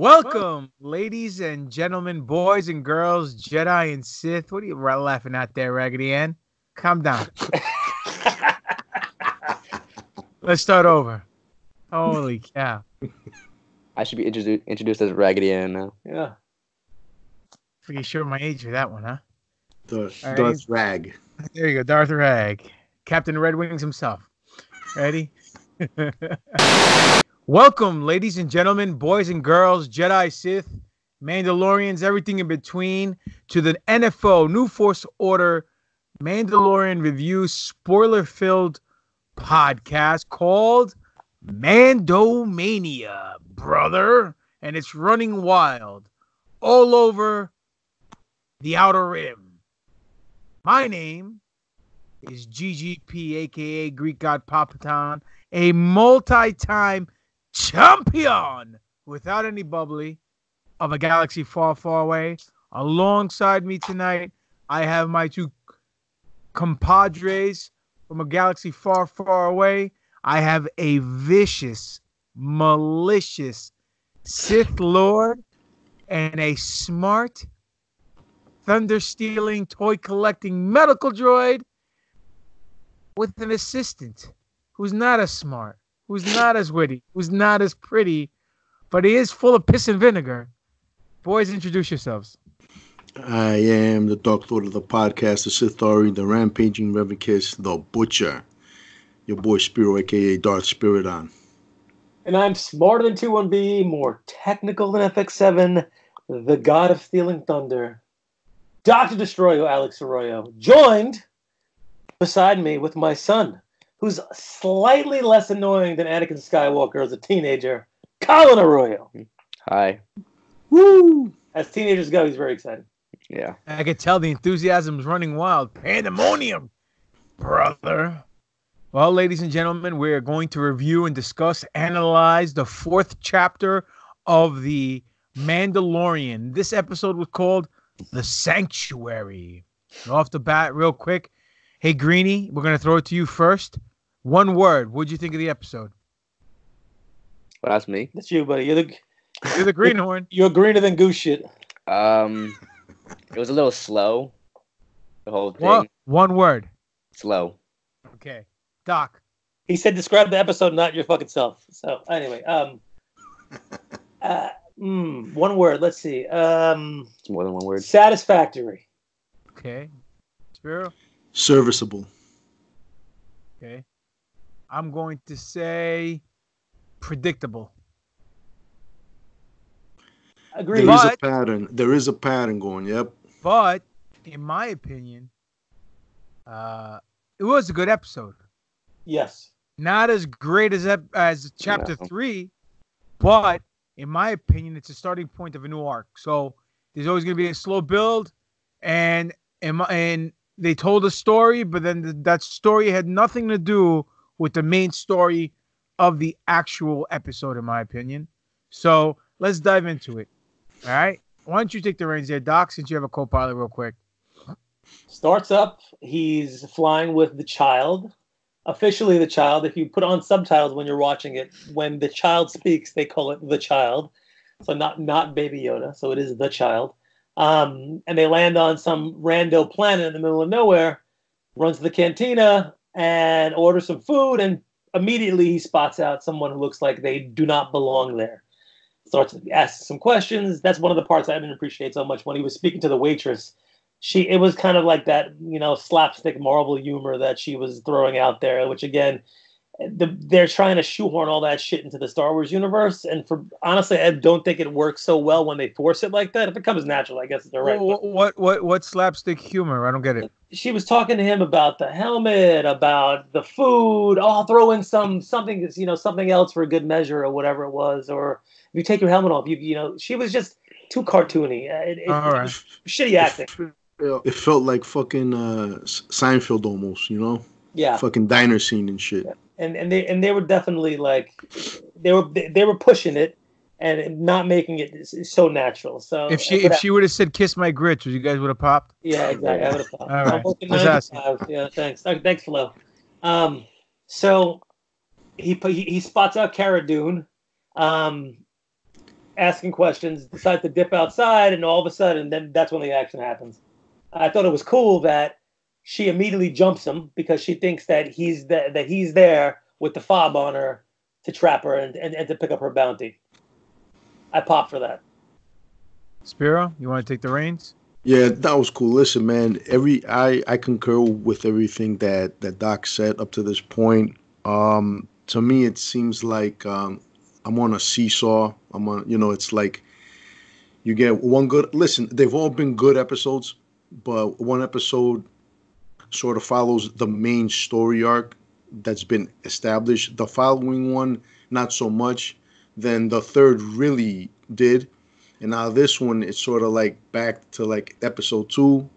Welcome, ladies and gentlemen, boys and girls, Jedi and Sith. What are you laughing at there, Raggedy Ann? Calm down. Let's start over. Holy cow. I should be introduced as Raggedy Ann now. Yeah. Pretty sure my age for that one, huh? Darth Rag. There you go, Darth Rag. Captain Red Wings himself. Ready? Welcome, ladies and gentlemen, boys and girls, Jedi, Sith, Mandalorians, everything in between, to the NFO, New Force Order, Mandalorian Review, spoiler-filled podcast called MANDOMANIA, brother. And it's running wild all over the Outer Rim. My name is GGP, a.k.a. Greek God Papaton, a multi-time champion without any bubbly of a galaxy far, far away. Alongside me tonight, I have my two compadres from a galaxy far, far away. I have a vicious, malicious Sith Lord and a smart, thunder-stealing, toy-collecting medical droid with an assistant who's not as smart, who's not as witty, who's not as pretty, but he is full of piss and vinegar. Boys, introduce yourselves. I am the Dark Lord of the podcast, the Sith Ori, the Rampaging Reverend Kiss, the Butcher. Your boy Spiro, a.k.a. Darth Spiridon. And I'm smarter than 21B, more technical than FX7, the god of stealing thunder, Dr. Destroyo, Alex Arroyo, joined beside me with my son, who's slightly less annoying than Anakin Skywalker as a teenager, Colin Arroyo. Hi. Woo! As teenagers go, he's very excited. Yeah. I can tell the enthusiasm's running wild. Pandemonium, brother. Well, ladies and gentlemen, we're going to review and discuss, analyze the fourth chapter of the Mandalorian. This episode was called The Sanctuary. Off the bat, real quick. Hey, Greenie, we're going to throw it to you first. One word. What'd you think of the episode? Well, that's me. That's you, buddy. You're the greenhorn. You're greener than goose shit. It was a little slow. The whole thing. One word. Slow. Okay. Doc. He said describe the episode, not your fucking self. So, anyway. One word. Let's see. It's more than one word. Satisfactory. Okay. Spiro? Serviceable. Okay. I'm going to say predictable. Agreed. There is a pattern going, yep. But, in my opinion, it was a good episode. Yes. Not as great as chapter 3, but in my opinion, it's a starting point of a new arc. So there's always going to be a slow build, and they told a story, but then that story had nothing to do with the main story of the actual episode, in my opinion. So let's dive into it. All right. Why don't you take the reins there, Doc, since you have a co-pilot real quick. Starts up. He's flying with the child. Officially the child. If you put on subtitles when you're watching it, when the child speaks, they call it the child. So not Baby Yoda. So it is the child. And they land on some rando planet in the middle of nowhere, runs to the cantina and orders some food, and immediately he spots out someone who looks like they do not belong there. Starts to ask some questions. That's one of the parts I didn't appreciate so much when he was speaking to the waitress. It was kind of like that, slapstick Marvel humor that she was throwing out there, which again, they're trying to shoehorn all that shit into the Star Wars universe. And honestly, I don't think it works so well when they force it like that. If it comes natural, I guess they're right. What slapstick humor? I don't get it. She was talking to him about the helmet, about the food. Oh, I'll throw in something else for a good measure or whatever it was. Or if you take your helmet off, she was just too cartoony. All right. Shitty acting. It felt like fucking Seinfeld almost, Yeah. Fucking diner scene and shit. Yeah. And they were definitely like they were pushing it and not making it so natural. So if she would have said "kiss my grits," you guys would have popped. Yeah, exactly. I would have popped. All right. I'm working 9 to 5. Yeah, thanks. Thanks, Flo. So he spots out Cara Dune. asking questions, decides to dip outside, and all of a sudden, then that's when the action happens. I thought it was cool that she immediately jumps him because she thinks that he's there with the fob on her to trap her and to pick up her bounty. I popped for that. Spiro, you want to take the reins? Yeah, that was cool. Listen, man, I concur with everything that Doc said up to this point. To me, it seems like I'm on a seesaw. It's like you get one good. Listen, they've all been good episodes, but one episode sort of follows the main story arc that's been established. The following one, not so much. Then the third really did. And now this one, it's sort of like back to like episode 2,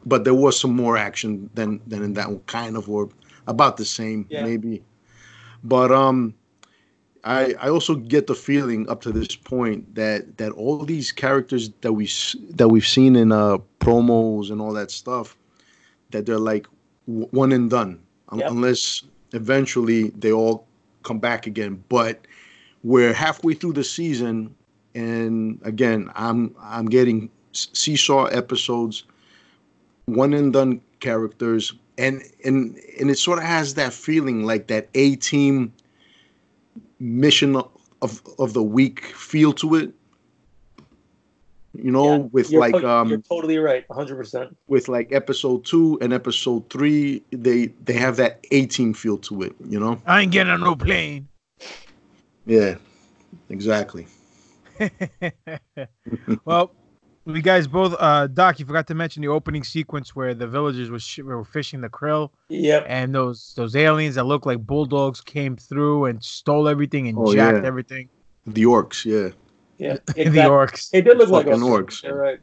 but there was some more action than in that one, kind of, or about the same, maybe. But I also get the feeling up to this point that all these characters that we've seen in promos and all that stuff, that they're like one and done, unless eventually they all come back again. But we're halfway through the season. And again, I'm getting seesaw episodes, one and done characters, and it sort of has that feeling like that A-team mission of the week feel to it. With you're totally right, 100%. With like episode 2 and episode 3, they have that A-team feel to it. I ain't getting on no plane. Yeah, exactly. Well, we guys both, Doc, you forgot to mention the opening sequence where the villagers were fishing the krill. Yep. And those aliens that look like bulldogs came through and stole everything and jacked everything. The orcs, yeah. Yeah, exactly. The orcs. It did look like orcs. You're right.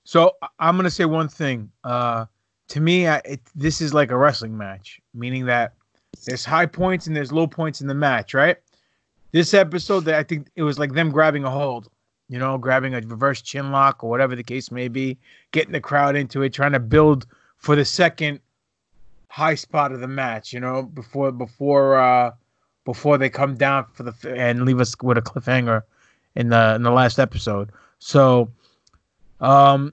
So I'm gonna say one thing. To me, this is like a wrestling match, meaning that there's high points and there's low points in the match, right? This episode, I think it was like them grabbing a hold, grabbing a reverse chin lock or whatever the case may be, getting the crowd into it, trying to build for the second high spot of the match, before they come down and leave us with a cliffhanger in the last episode. So, I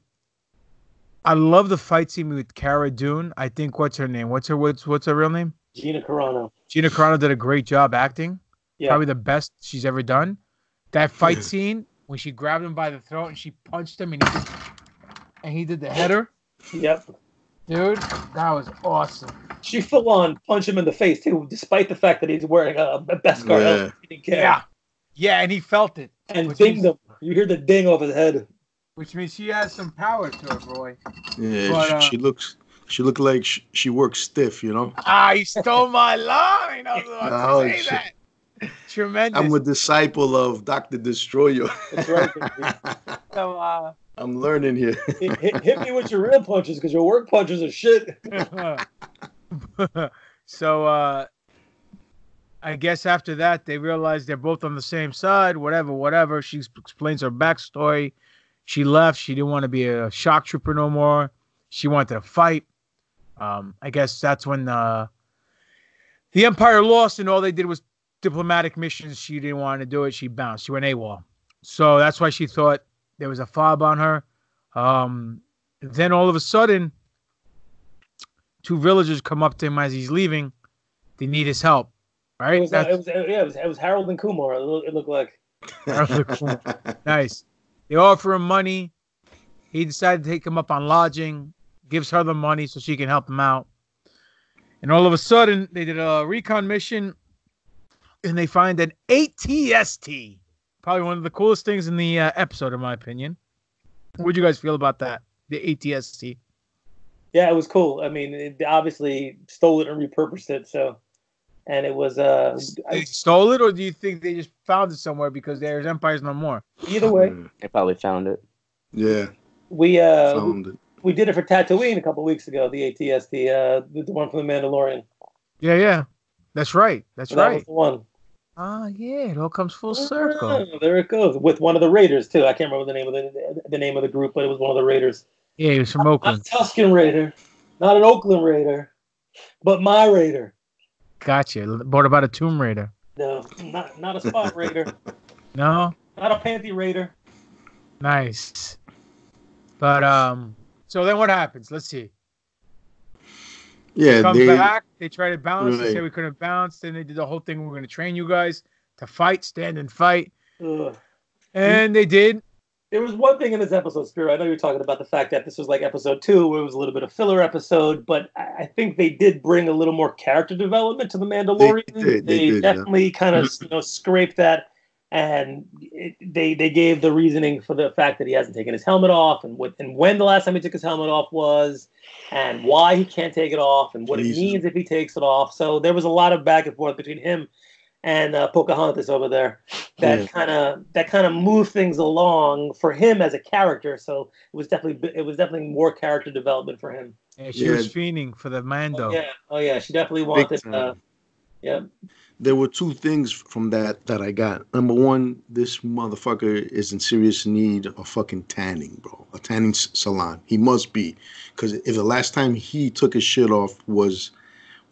love the fight scene with Cara Dune. I think what's her name? What's her real name? Gina Carano. Gina Carano did a great job acting. Yeah. Probably the best she's ever done. That fight scene when she grabbed him by the throat and she punched him and he did the header. Yep. Dude, that was awesome. She full on punched him in the face too, despite the fact that he's wearing a Beskar helmet. He didn't care. Yeah, and he felt it. And dinged him. You hear the ding off his head. Which means she has some power to her, boy. Yeah, but, she looked like she works stiff, You stole my line. I was about to say that. Tremendous. I'm a disciple of Dr. Destroyer. That's right. So, I'm learning here. hit me with your real punches because your work punches are shit. So, I guess after that, they realized they're both on the same side. Whatever. She explains her backstory. She left. She didn't want to be a shock trooper no more. She wanted to fight. I guess that's when the Empire lost and all they did was diplomatic missions. She didn't want to do it. She bounced. She went AWOL. So that's why she thought there was a fob on her. Then all of a sudden, 2 villagers come up to him as he's leaving. They need his help. Right? It was Harold and Kumar. It looked like. Nice. They offer him money. He decided to take him up on lodging. Gives her the money so she can help him out. And all of a sudden, they did a recon mission. And they find an ATST. Probably one of the coolest things in the episode, in my opinion. What'd you guys feel about that? The ATST. Yeah, it was cool. I mean, they obviously stole it and repurposed it. And it was... They stole it, or do you think they just found it somewhere because there's Empires No More? Either way. They probably found it. Yeah. We did it for Tatooine a couple weeks ago, the ATST, the one from the Mandalorian. Yeah. That's right. That was the one. Yeah, it all comes full circle. There it goes. With one of the Raiders too. I can't remember the name of the group, but it was one of the Raiders. Yeah, he was from Oakland. Not a Tuscan Raider, not an Oakland Raider, but my Raider. Gotcha. What about a Tomb Raider? No, not a Spot Raider. No? Not a panty raider. Nice. But so then what happens? Let's see. Yeah, They come they back, they try to bounce, they say right. we couldn't bounce, then they did the whole thing, we're gonna train you guys to fight, stand and fight. Ugh. And they did. There was one thing in this episode, Spirit. I know you're talking about the fact that this was like episode 2, where it was a little bit of filler episode, but I think they did bring a little more character development to the Mandalorian. They did, yeah. definitely kind of scraped that, and they gave the reasoning for the fact that he hasn't taken his helmet off, and when the last time he took his helmet off was, and why he can't take it off, and what it means if he takes it off. So there was a lot of back and forth between him and Pocahontas over there that kind of moved things along for him as a character. So it was definitely more character development for him. Yeah, she was fiending for the Mando. Oh yeah, she definitely wanted. Yeah. There were two things from that I got. Number one, this motherfucker is in serious need of fucking tanning, bro. A tanning salon. He must be, because if the last time he took his shit off was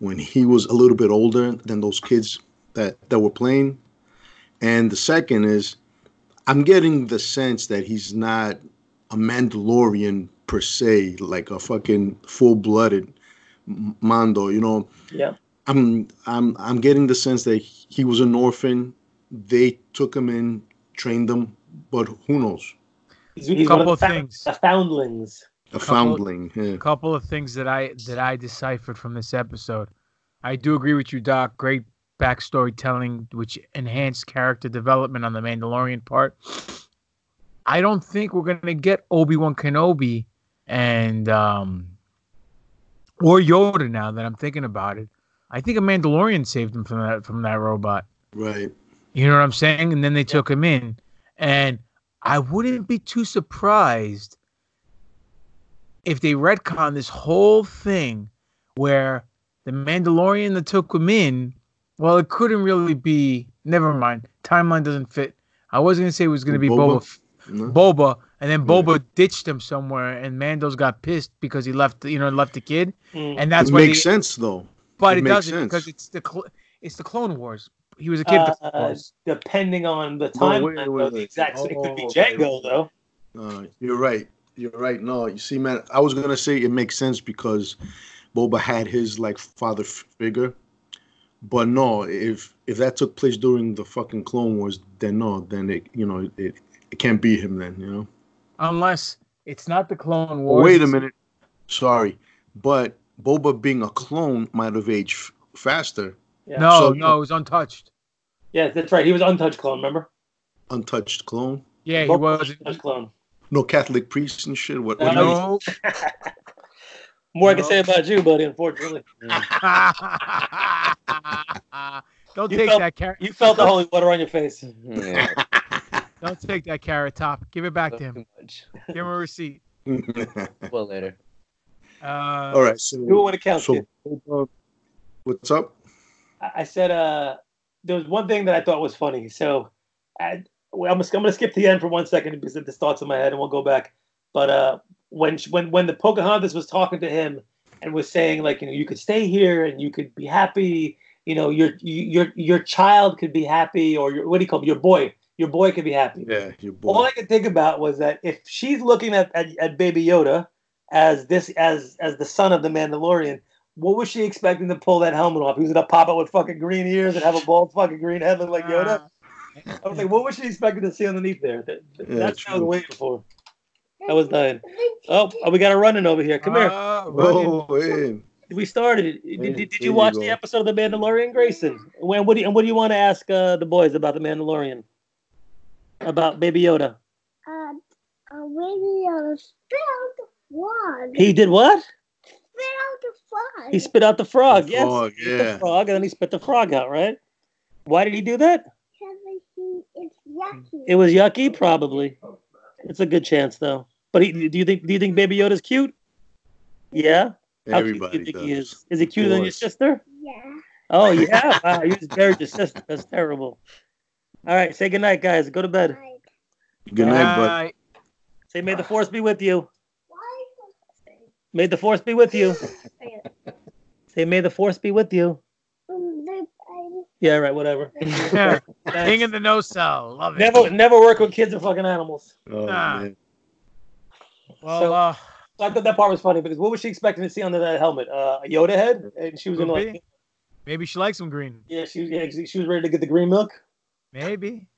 when he was a little bit older than those kids that were playing. And the second is, I'm getting the sense that he's not a Mandalorian per se, like a fucking full-blooded Mando, you know. Yeah. I'm getting the sense that he was an orphan. They took him in, trained him, but who knows? He's couple of things. A foundlings. A foundling. Yeah. A couple of things that I deciphered from this episode. I do agree with you, Doc. Great backstory telling, which enhanced character development on the Mandalorian part. I don't think we're gonna get Obi-Wan Kenobi and or Yoda now that I'm thinking about it. I think a Mandalorian saved him from that robot. Right. You know what I'm saying? And then they took him in. And I wouldn't be too surprised if they retcon this whole thing where the Mandalorian that took him in, well, it couldn't really be. Never mind. Timeline doesn't fit. I wasn't gonna say it was gonna be Boba, and then Boba ditched him somewhere, and Mando's got pissed because he left the kid, and that's what makes sense though. But it doesn't because it's the Clone Wars. He was a kid. Depending on the timeline, the exact it could be Jango though. You're right. You're right. No, you see, man, I was gonna say it makes sense because Boba had his like father figure. But no, if that took place during the fucking Clone Wars, then it can't be him then, you know. Unless it's not the Clone Wars. Wait a minute, sorry, but Boba being a clone might have aged faster. Yeah. No, it was untouched. Yeah, that's right. He was untouched clone. Remember? Untouched clone. Yeah, he was untouched clone. No Catholic priests and shit. What? No. More I can say about you, buddy. Unfortunately. Don't take that carrot. You felt the holy water on your face. Don't take that Carrot Top. Give it back to him. Give him a receipt. Well, later. All right. So, do it when it counts. So, what's up? I said there was one thing that I thought was funny. So I'm going to skip to the end for 1 second because this thoughts in my head, and we'll go back. But when the Pocahontas was talking to him and was saying like, you could stay here and you could be happy, your child could be happy, or what do you call it? Your boy could be happy. Yeah, your boy. All I could think about was that if she's looking at Baby Yoda as the son of the Mandalorian, what was she expecting to pull that helmet off? He was gonna pop out with fucking green ears and have a bald fucking green head like Yoda. I was like, what was she expecting to see underneath there? That's what I was waiting for. I was dying. Oh, we got a running over here. Come here. We started. Did you watch the episode of The Mandalorian, Grayson? What do you want to ask the boys about The Mandalorian? About Baby Yoda? Baby Yoda spit out the frog. He did what? Spit out the frog. He spit out the frog. Yes. Frog, yeah. The frog, and then he spit the frog out, right? Why did he do that? Because it's yucky. It was yucky, probably. It's a good chance, though. But do you think Baby Yoda's cute? Yeah. Everybody does. He is. Is he cuter than your sister? Yeah. Oh yeah. Wow, you just buried your sister. That's terrible. All right, say goodnight, guys. Go to bed. Good night, bud. Say may the force be with you. May the force be with you. Say may the force be with you. Yeah, right. Whatever. King in the no cell. Love it. Never work with kids or fucking animals. Oh Nah. man. Well, So I thought that part was funny because what was she expecting to see under that helmet? A Yoda head, and she was in could like, be. Maybe she likes some green. yeah, she was ready to get the green milk. Maybe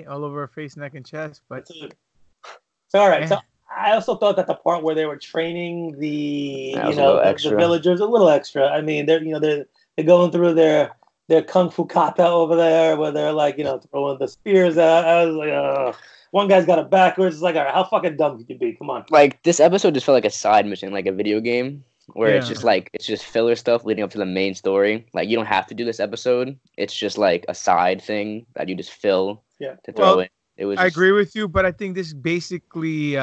all over her face, neck, and chest. But So all right. Eh. So I also thought that the part where they were training the That was a little extra. the villagers a little extra. I mean, they're going through their kung fu kata over there where they're like throwing the spears out. I was like, one guy's got it backwards. It's like, all right, how fucking dumb could you be? Come on. Like this episode just felt like a side mission, like a video game, where Yeah. it's just filler stuff leading up to the main story. Like you don't have to do this episode. It's just like a side thing that you just fill to throw in. It was. I agree with you, but I think this basically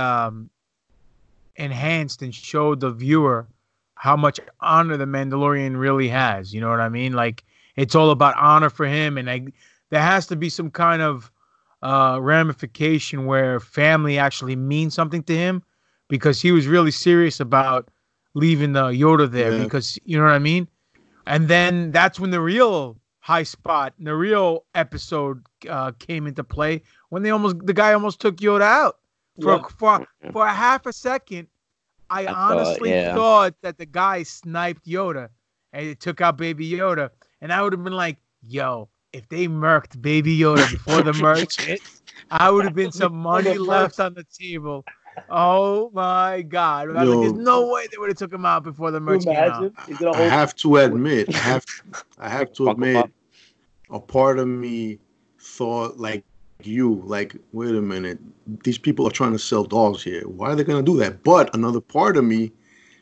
enhanced and showed the viewer how much honor the Mandalorian really has. You know what I mean? Like it's all about honor for him, and there has to be some kind of ramification where family actually means something to him, because he was really serious about leaving the Yoda there. Yeah. Because you know what I mean. And then that's when the real high spot, the real episode came into play, when the guy almost took Yoda out for a half a second. I honestly thought that the guy sniped Yoda and it took out Baby Yoda, and I would have been like, yo, if they murked Baby Yoda before the merch hit, I would have been some money left on the table. Oh my God. Like, there's no way they would have took him out before the merch came out. I have to admit, a part of me thought like wait a minute, these people are trying to sell dolls here. Why are they going to do that? But another part of me,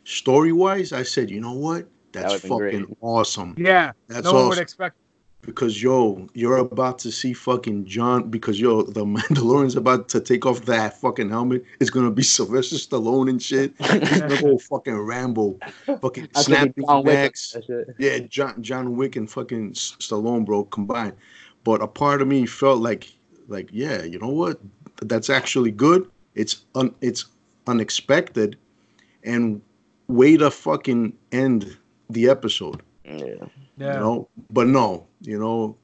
story-wise, I said, you know what? That's fucking awesome. Yeah, that's no one would expect. Because you're about to see fucking John. Because the Mandalorian's about to take off that fucking helmet. It's gonna be Sylvester Stallone and shit. He's gonna go fucking Rambo, fucking snapping necks. Yeah, John Wick and fucking Stallone, bro, combined. But a part of me felt like yeah, you know what? That's actually good. It's unexpected, and way to fucking end the episode. Yeah. But no,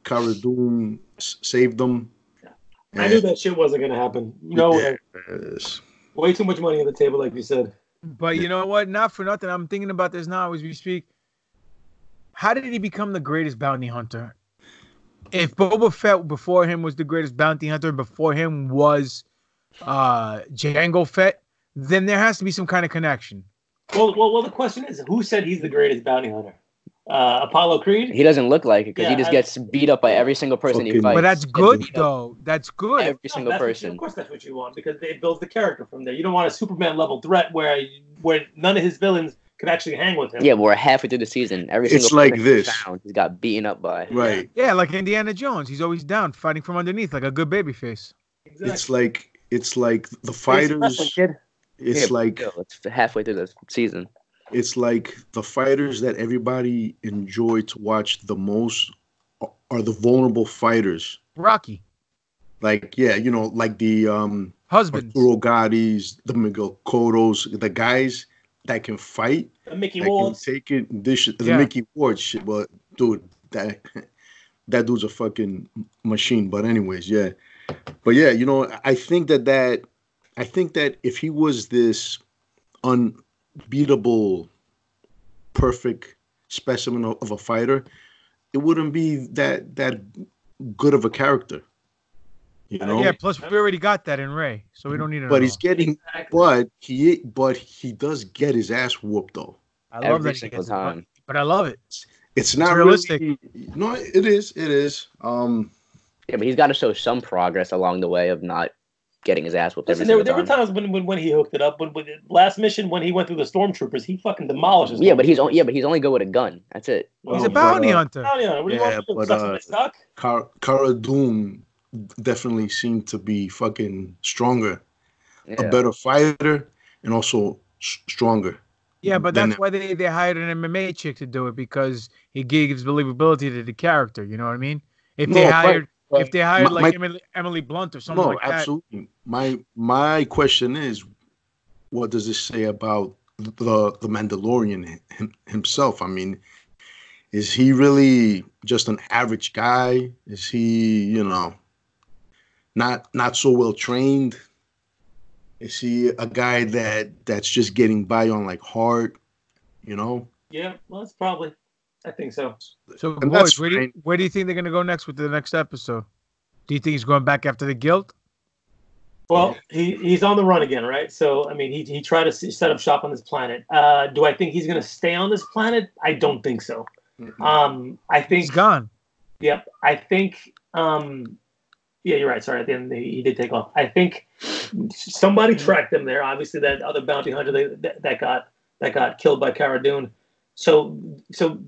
Cara Dune saved them. I knew that shit wasn't gonna happen. Way too much money on the table, like you said. But you know what? Not for nothing. I'm thinking about this now as we speak. How did he become the greatest bounty hunter? If Boba Fett before him was the greatest bounty hunter, before him was Jango Fett, then there has to be some kind of connection. Well, the question is, who said he's the greatest bounty hunter? Apollo Creed? He doesn't look like it because he just gets beat up by every single person he fights. But that's good, though. That's good. Every single person. Of course, that's what you want, because it builds the character from there. You don't want a Superman level threat where none of his villains can actually hang with him. Yeah, we're halfway through the season. Every single like person this. he's got beaten up by. Right. Yeah, like Indiana Jones. He's always down, fighting from underneath, like a good babyface. Exactly. It's like the fighters. It's halfway through the season. It's like the fighters that everybody enjoyed to watch the most are the vulnerable fighters. Rocky. Like the husbands, Arturo Gattis, the Miguel Cottos, the guys that can fight. The Mickey Wards. Take it. The Mickey Ward shit. But dude, that dude's a fucking machine. But anyways, yeah. But yeah, I think that if he was this unbeatable, perfect specimen of a fighter, it wouldn't be that good of a character. Yeah. Plus, we already got that in Ray, so we don't need it. But he's getting, but he does get his ass whooped though. I love every that single time. But I love it. It's not realistic. Really, no, it is. Yeah, but he's got to show some progress along the way of not getting his ass whooped. Listen, there were times when he hooked it up. When last mission, when he went through the stormtroopers, he fucking demolishes. Yeah, but he's only good with a gun. That's it. He's a bounty hunter. What do you want to do? Cara Dune definitely seemed to be fucking stronger, a better fighter, and also stronger. Yeah, but that's why they hired an MMA chick to do it, because he gives believability to the character. You know what I mean? If they hired Emily Blunt or something like that. No, absolutely. My question is, what does this say about the Mandalorian himself? I mean, Is he really just an average guy? Is he, not so well trained? Is he a guy that's just getting by on like heart? Yeah, well, that's probably. I think so. So, And boys, that's where do you think they're gonna go next with the next episode? Do you think he's going back after the guilt? Well, he's on the run again, right? So, I mean, he tried to set up shop on this planet. Do I think he's going to stay on this planet? I don't think so. I think he's gone. Yep. I think. Yeah, you're right. Sorry, at the end he did take off. I think somebody tracked him there. Obviously, that other bounty hunter that got killed by Cara Dune. So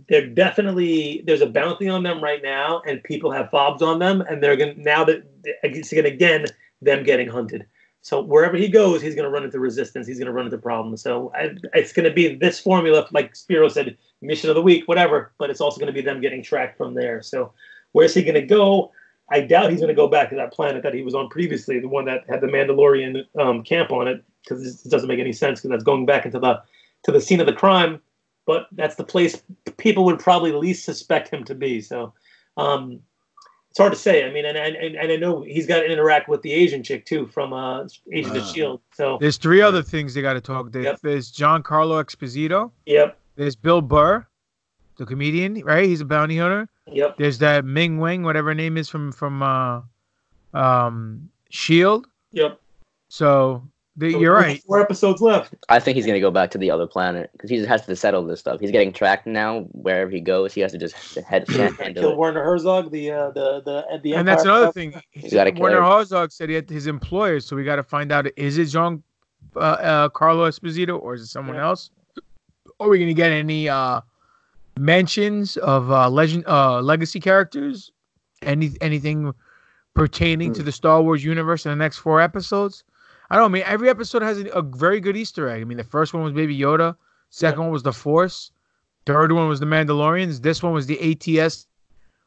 they're definitely, there's a bounty on them right now, and people have fobs on them, and they're gonna, now that it's gonna again them getting hunted. So wherever he goes, he's gonna run into resistance. He's gonna run into problems. So it's gonna be this formula, like Spiro said, mission of the week, whatever. But it's also gonna be them getting tracked from there. So where's he gonna go? I doubt he's gonna go back to that planet that he was on previously, the one that had the Mandalorian camp on it, because it doesn't make any sense, because that's going back into the scene of the crime. But that's the place people would probably least suspect him to be. So it's hard to say. I mean, and I know he's got to interact with the Asian chick too from Agent of S.H.I.E.L.D. So there's three other things they got to talk. There's Giancarlo Esposito. Yep. There's Bill Burr, the comedian, right? He's a bounty hunter. Yep. There's that Ming Wang, whatever her name is from S.H.I.E.L.D. Yep. So you're right. 4 episodes left. I think he's gonna go back to the other planet because he just has to settle this stuff. He's getting tracked now. Wherever he goes, he has to just kill Werner Herzog, the and that's another thing. Werner Herzog said he had his employers, so we got to find out: is it Carlo Esposito or is it someone else? Are we gonna get any mentions of legacy characters? Anything pertaining to the Star Wars universe in the next 4 episodes? I don't know. I mean, every episode has a very good Easter egg. I mean, the first one was Baby Yoda. Second one was the Force. Third one was the Mandalorians. This one was the ATS.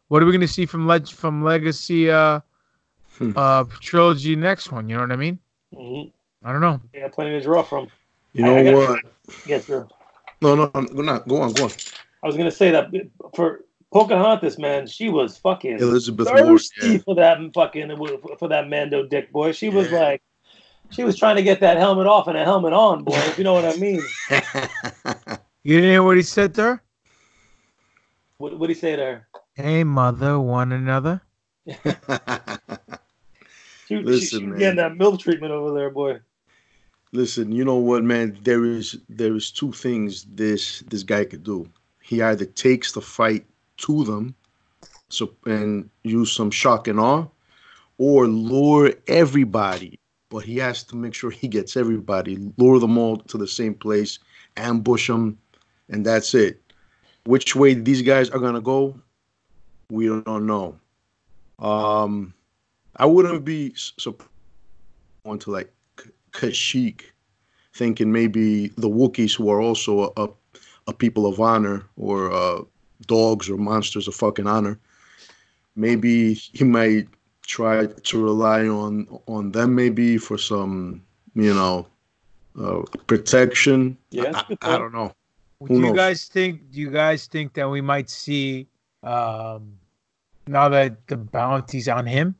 What are we going to see from Legacy trilogy next one? You know what I mean? Mm-hmm. I don't know. Yeah, plenty to draw from. You know what? Yes, sir. No, go on. I was going to say that for Pocahontas, man, she was fucking Elizabeth thirsty for that Mando dick, boy. She was like, she was trying to get that helmet off and a helmet on, boy, if you know what I mean. You didn't hear what he said to her? What did he say to her? Hey, mother, one another. Listen, man. Getting that milk treatment over there, boy. Listen, you know what, man? There is 2 things this guy could do. He either takes the fight to them, and use some shock and awe, or lure everybody. But he has to make sure he gets everybody, lure them all to the same place, ambush them, and that's it. Which way these guys are gonna go, we don't know. I wouldn't be surprised to like Kashyyyk, thinking maybe the Wookiees, who are also a people of honor, or dogs or monsters of fucking honor, maybe he might try to rely on them maybe for some, protection. Yeah, I don't know. Do you guys think that we might see, now that the bounty's on him,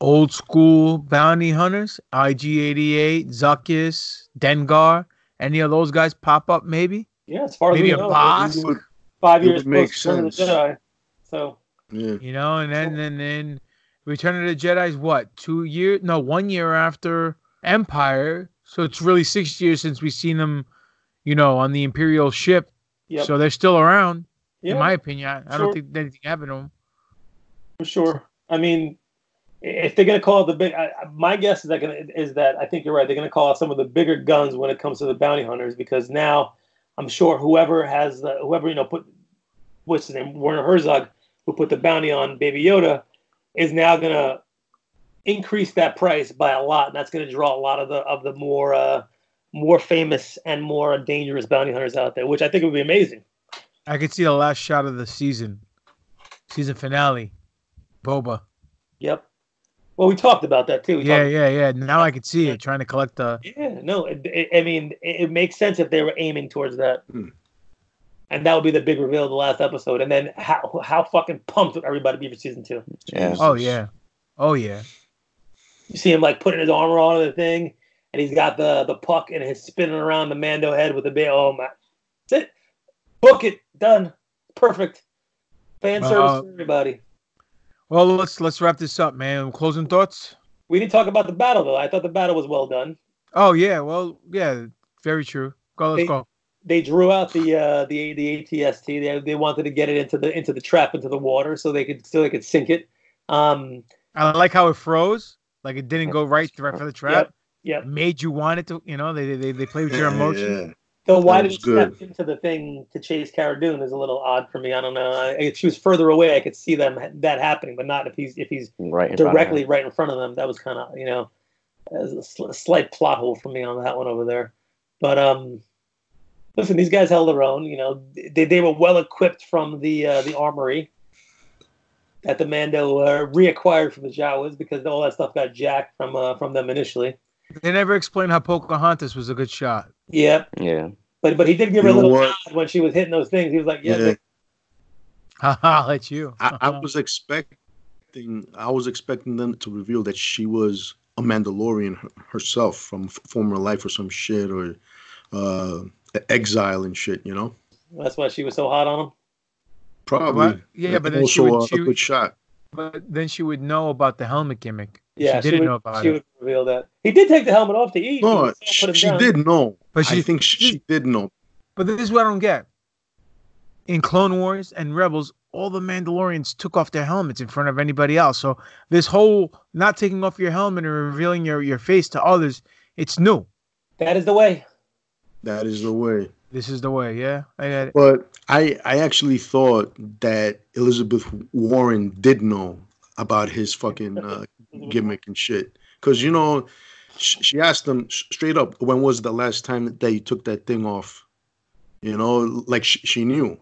old school bounty hunters, IG-88, Zuckuss, Dengar, any of those guys pop up maybe? Yeah, as far as maybe we a know, Bosk. 5 years makes post Return of the Jedi. So yeah, and then Return of the Jedi is what, 1 year after Empire, so it's really 6 years since we've seen them, on the Imperial ship. Yep. So they're still around, in my opinion. I don't think anything happened to them. For sure. I mean, if they're gonna call the big, my guess is that I think you're right. They're gonna call out some of the bigger guns when it comes to the bounty hunters, because now I'm sure whoever put, what's his name, Werner Herzog, who put the bounty on Baby Yoda, is now going to increase that price by a lot, and that's going to draw a lot of the more famous and more dangerous bounty hunters out there, which I think would be amazing. I could see the last shot of the season finale, Boba. Yep. Well, we talked about that too. Yeah. Now I could see it, trying to collect the. Yeah, no, I mean, it makes sense if they were aiming towards that. And that would be the big reveal of the last episode. And then how fucking pumped would everybody be for season 2? Yeah. Oh yeah. Oh yeah. You see him like putting his armor on the thing, and he's got the puck and he's spinning around the Mando head with the big. Oh my! That's it. Book it. Done. Perfect. Fan service for everybody. Well, let's wrap this up, man. Closing thoughts. We didn't talk about the battle though. I thought the battle was well done. Oh yeah. Well, yeah. Very true. Let's go. They drew out the ATST. They wanted to get it into the trap, into the water, so they could sink it. I like how it froze. Like it didn't go right for the trap. Yep. Made you want it to. They play with your emotion. Yeah. So why did he step into the thing to chase Cara Dune is a little odd for me. I don't know. If she was further away, I could see that happening, but not if he's right directly right in front of them. That was kind of a slight plot hole for me on that one over there. But listen, these guys held their own. They were well equipped from the armory that the Mando reacquired from the Jawas, because all that stuff got jacked from them initially. They never explained how Pocahontas was a good shot. Yep. Yeah. But he did give her a little nod when she was hitting those things. He was like, "Yeah." I'll let you. I was expecting them to reveal that she was a Mandalorian herself from former life or some shit, or exile and shit. That's why she was so hot on him. Probably. Yeah, but then also a good shot. But then she would know about the helmet gimmick. Yeah, she didn't know about it. She would reveal that. He did take the helmet off to eat. No, she did know. But I think she did know. But this is what I don't get. In Clone Wars and Rebels, all the Mandalorians took off their helmets in front of anybody else. So this whole not taking off your helmet and revealing your face to others, it's new. That is the way. That is the way. This is the way, yeah. I got it. But I actually thought that Elizabeth Warren did know about his fucking gimmick and shit. Because, she asked him straight up, when was the last time that you took that thing off? Like she knew.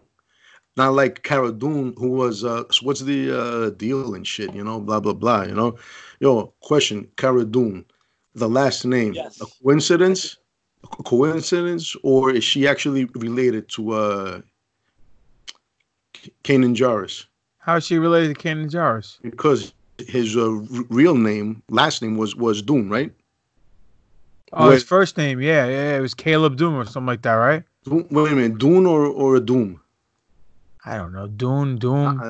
Not like Cara Dune, who was, what's the deal and shit, blah, blah, blah, Yo, question, Cara Dune, the last name, yes. A coincidence? Or is she actually related to Kanan Jarrus? How is she related to Kanan Jarrus? Because his real name, last name was Dune, right? Oh, his first name, yeah, it was Caleb Dune or something like that, right? Wait a minute, Dune or a Doom? I don't know, Dune. Dune.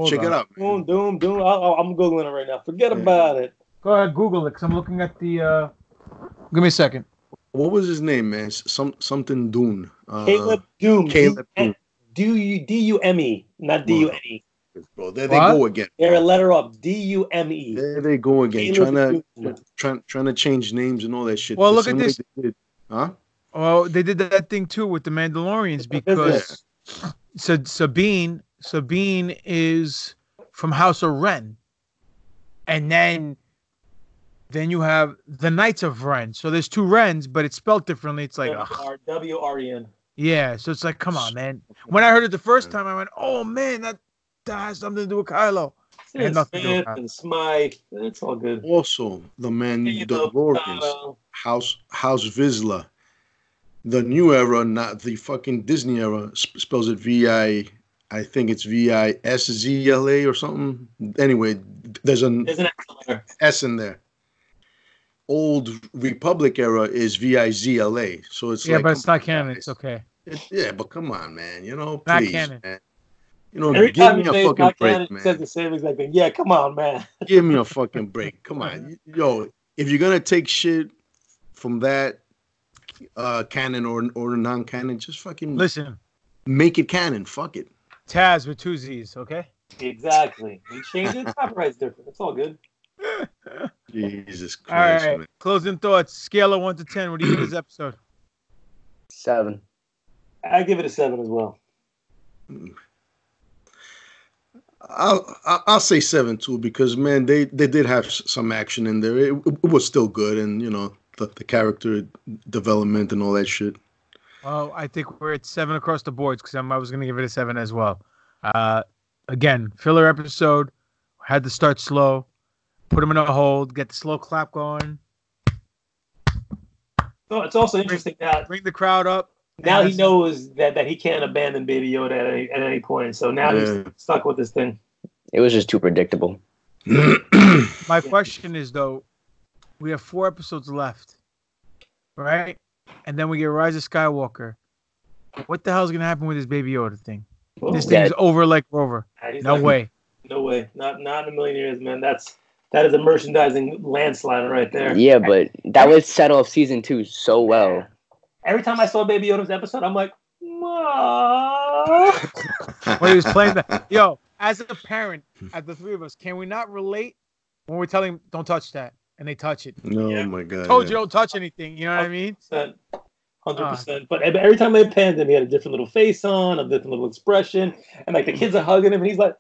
Check it out. Dune. I'm Googling it right now. Forget about it. Go ahead, Google it, because I'm looking at the... Give me a second. What was his name, man? Something Dune. Caleb Doom. Caleb Doom. D-U-M-E, not D-U-N-E. Bro, there they go again. They're a letter up. D-U-M-E. There they go again. Trying to change names and all that shit. Well, look at this. Huh? Well, they did that thing too with the Mandalorians, because Sabine is from House of Ren, and then you have the Knights of Ren. So there's two Rens, but it's spelled differently. It's like W-R-E-N. Yeah, so it's like, come on, man. When I heard it the first time, I went, "Oh man, that has something to do with Kylo." And Smith and Smythe. It's all good. Also, the Mandalorians, House Vizsla. The new era, not the fucking Disney era, spells it V-I. I think it's V-I-S-Z-L-A or something. Anyway, there's an S in there. Old Republic era is V-I-Z-L-A. So it's but it's not canon. It's okay. But come on, man. Please, not canon. Man. Every give me time a fucking break, man. Says the same exact thing. Yeah, come on, man. Give me a fucking break. Come on. Yo, if you're going to take shit from that canon or non-canon, just fucking listen. Make it canon. Fuck it. Taz with two Z's, okay? Exactly. We changed it. Copyright's different. It's all good. Jesus Christ. All right. Man. Closing thoughts. Scale of 1 to 10. What do you give this episode? 7. I give it a 7 as well. I'll say 7 too, because man, they did have some action in there. It was still good, and the character development and all that shit. Well, I think we're at 7 across the boards, because I was going to give it a 7 as well. Again, filler episode. Had to start slow. Put them in a hold. Get the slow clap going. So it's also interesting that bring the crowd up. Now he knows that he can't abandon Baby Yoda at any point. So now he's stuck with this thing. It was just too predictable. My question is, though, we have 4 episodes left, right? And then we get Rise of Skywalker. What the hell is going to happen with this Baby Yoda thing? This thing is over like Rover. No way. No way. Not in a million years, man. That is a merchandising landslide right there. Yeah, but that would set off season 2 so well. Every time I saw Baby Yoda's episode, I'm like, when he was playing that. Yo, as a parent, as the 3 of us, can we not relate when we're telling them, don't touch that, and they touch it? No, my God. Told you don't touch anything. You know what I mean? 100%. But every time they panned him, he had a different little face on, a different little expression, and like the kids are hugging him, and he's like,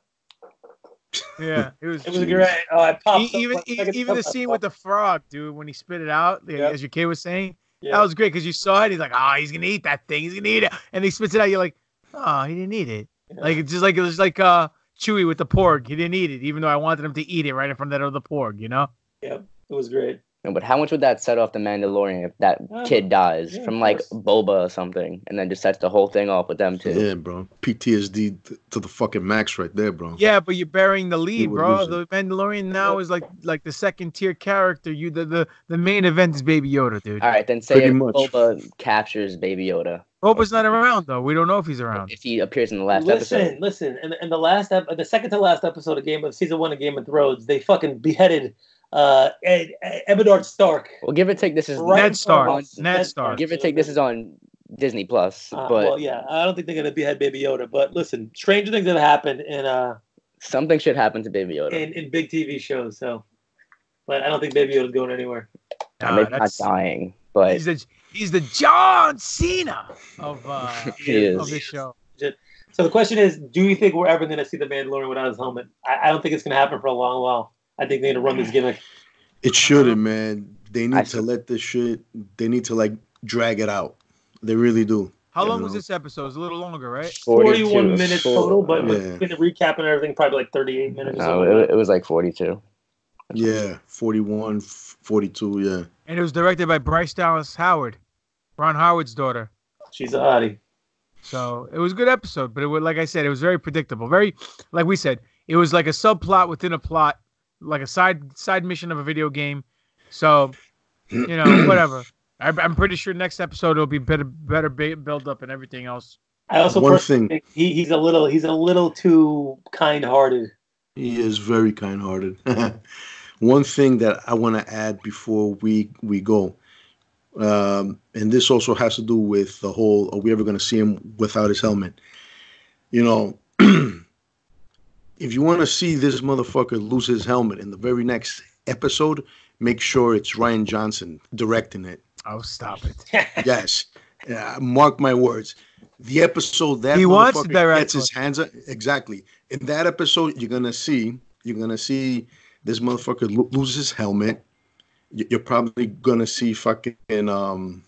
yeah, it was great. Oh, I popped even the scene with the frog, dude, when he spit it out, as your kid was saying, that was great because you saw it. He's like, oh, he's gonna eat that thing. He's gonna eat it, and he spits it out. You're like, oh, he didn't eat it. Yeah. Like it was like Chewie with the porg. He didn't eat it, even though I wanted him to eat it right in front of that other porg. You know? Yep, it was great. No, but how much would that set off the Mandalorian if that kid dies from like Boba or something, and then just sets the whole thing off with them too? Yeah, bro. PTSD to the fucking max right there, bro. Yeah, but you're burying the lead, bro. The Mandalorian now is like the second tier character. The main event is Baby Yoda, dude. All right, then say if Boba captures Baby Yoda. Boba's not around though. We don't know if he's around. If he appears in the last episode. Listen. In the second to last episode of season 1 of Game of Thrones, they fucking beheaded Ebedard Stark. Well, give or take, this is Ned Stark. Ned Stark. Give or take, this is on Disney Plus. But well, yeah, I don't think they're gonna behead Baby Yoda. But listen, stranger things have happened in something should happen to Baby Yoda in big TV shows. So, but I don't think Baby Yoda's going anywhere. Maybe not dying, but he's the John Cena of this show. So the question is, do you think we're ever going to see the Mandalorian without his helmet? I don't think it's going to happen for a long while. I think they're going to run this gimmick. It shouldn't, man. They need to let this shit. They need to like drag it out. They really do. How long was this episode? It's a little longer, right? 41 minutes total, but in the recap and everything, probably like 38 minutes. No, it was like 42. Yeah, 41, 42, yeah. And it was directed by Bryce Dallas Howard, Ron Howard's daughter. She's a hottie. So it was a good episode, but it was, like I said, it was very predictable. Very, like we said, it was like a subplot within a plot, like a side mission of a video game. So, whatever. I'm pretty sure next episode it'll be better build up and everything else. I also think he's a little too kind-hearted. He is very kind-hearted. One thing that I want to add before we go, and this also has to do with the whole, are we ever going to see him without his helmet? If you want to see this motherfucker lose his helmet in the very next episode, make sure it's Rian Johnson directing it. Oh, stop it. Yes. Mark my words. The episode that he wants to gets his hands up. Exactly. In that episode, you're gonna see this motherfucker lose his helmet. You're probably gonna see fucking something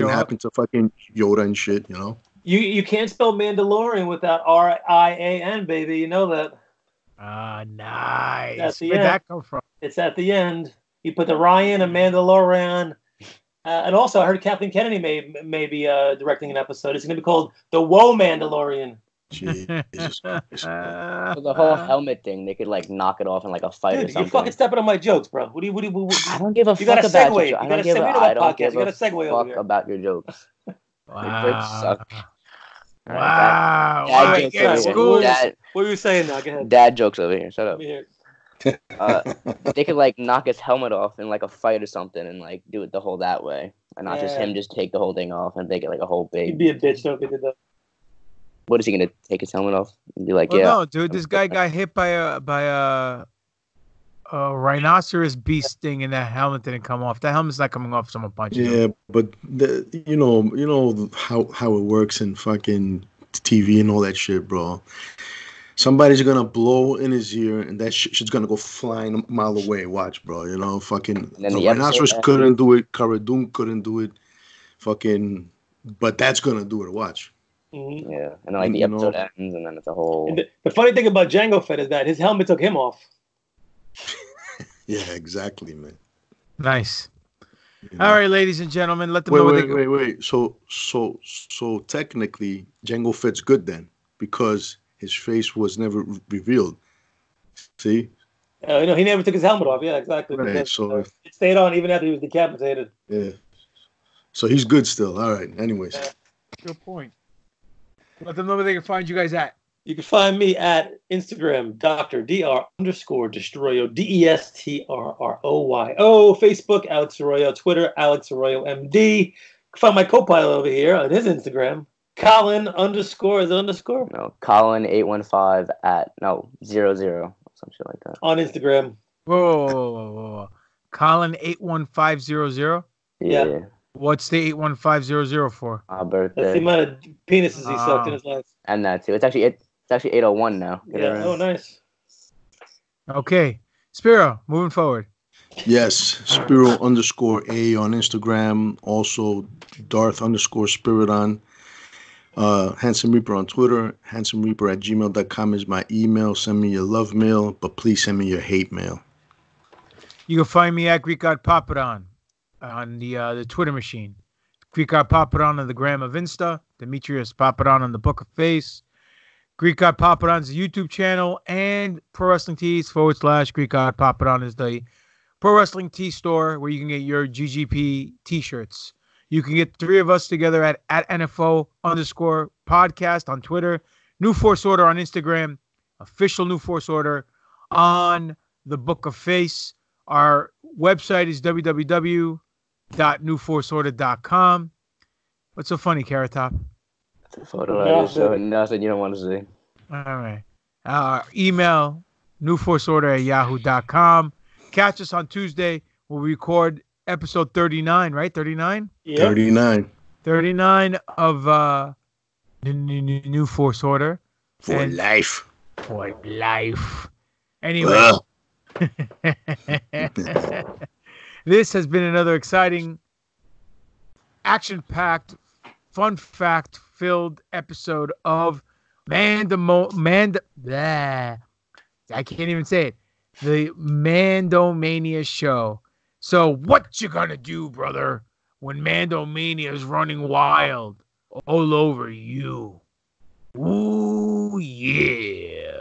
happen to fucking Yoda and shit. You can't spell Mandalorian without R-I-A-N, baby. You know that. Nice. Where'd that come from? It's at the end. You put the Ryan and Mandalorian. And also, I heard Kathleen Kennedy may be directing an episode. It's going to be called The Woe Mandalorian. Jesus Christ. So the whole helmet thing, they could like knock it off in like a fight or something. You're fucking stepping on my jokes, bro. What do you I don't give a fuck about your jokes. I don't give a fuck about your jokes. Wow. Wow. What were you saying now? Go ahead. Dad jokes over here. Shut up. They could like knock his helmet off in like a fight or something and like do it the whole that way. And not just him just take the whole thing off and make it like a whole big. He'd be a bitch though if he did that. What is he gonna take his helmet off and be like, no, dude, this guy got hit by a rhinoceros beast thing and that helmet didn't come off. That helmet's not coming off if someone punches him. Yeah, but you know how it works in fucking TV and all that shit, bro. Somebody's gonna blow in his ear, and that shit's gonna go flying a mile away. Watch, bro. Fucking the rhinoceros couldn't do it. Cara Dune couldn't do it. Fucking, but that's gonna do it. Watch. Mm-hmm. Yeah, and then like the episode ends, and then it's a whole. The funny thing about Jango Fett is that his helmet took him off. Yeah, exactly, man. Nice. All right, ladies and gentlemen, let them know. Wait. So technically, Jango Fett's good then because his face was never revealed. See? He never took his helmet off. Yeah, exactly. Right. Because, so it stayed on even after he was decapitated. Yeah. So he's good still. All right. Anyways. Good point. Let them know where they can find you guys at. You can find me at Instagram, Dr. _Destroyo, DESTRROYO, Facebook, Alex Arroyo, Twitter, Alex Arroyo MD. You can find my co-pilot over here on his Instagram, Colin _ is it underscore? No, Colin 815 at 00, some shit like that. On Instagram. Whoa. Colin 81500. Yeah. What's the 81500 for? My birthday. That's the amount of penises he sucked in his life. And that too. It's actually 801 now. Yeah. Oh, nice. Okay, Spiro, moving forward. Yes, Spiro _ A on Instagram. Also, Darth _ Spirit on. Handsome Reaper on Twitter. HandsomeReaper@gmail.com is my email. Send me your love mail, but please send me your hate mail. You can find me at Greek God Papadon on the Twitter machine. Greek God Papadon on the gram of Insta. Demetrius Papadon on the Book of Face. Greek God Papadon's YouTube channel and Pro Wrestling Tees / Greek God Papadon is the Pro Wrestling Tee store where you can get your GGP t-shirts. You can get 3 of us together at NFO _ podcast on Twitter, New Force Order on Instagram, official New Force Order on the Book of Face. Our website is www.newforceorder.com. What's so funny, Carrot Top? It's a photo. Nothing you don't want to see. All right. Email newforceorder@yahoo.com. Catch us on Tuesday. We'll record episode 39, right? 39? Yep. 39. 39 of New Force Order. For life. For life. Anyway. This has been another exciting, action-packed, fun fact-filled episode of I can't even say it. The Mandomania show. So what you gonna do, brother, when Mandomania is running wild all over you? Ooh, yeah.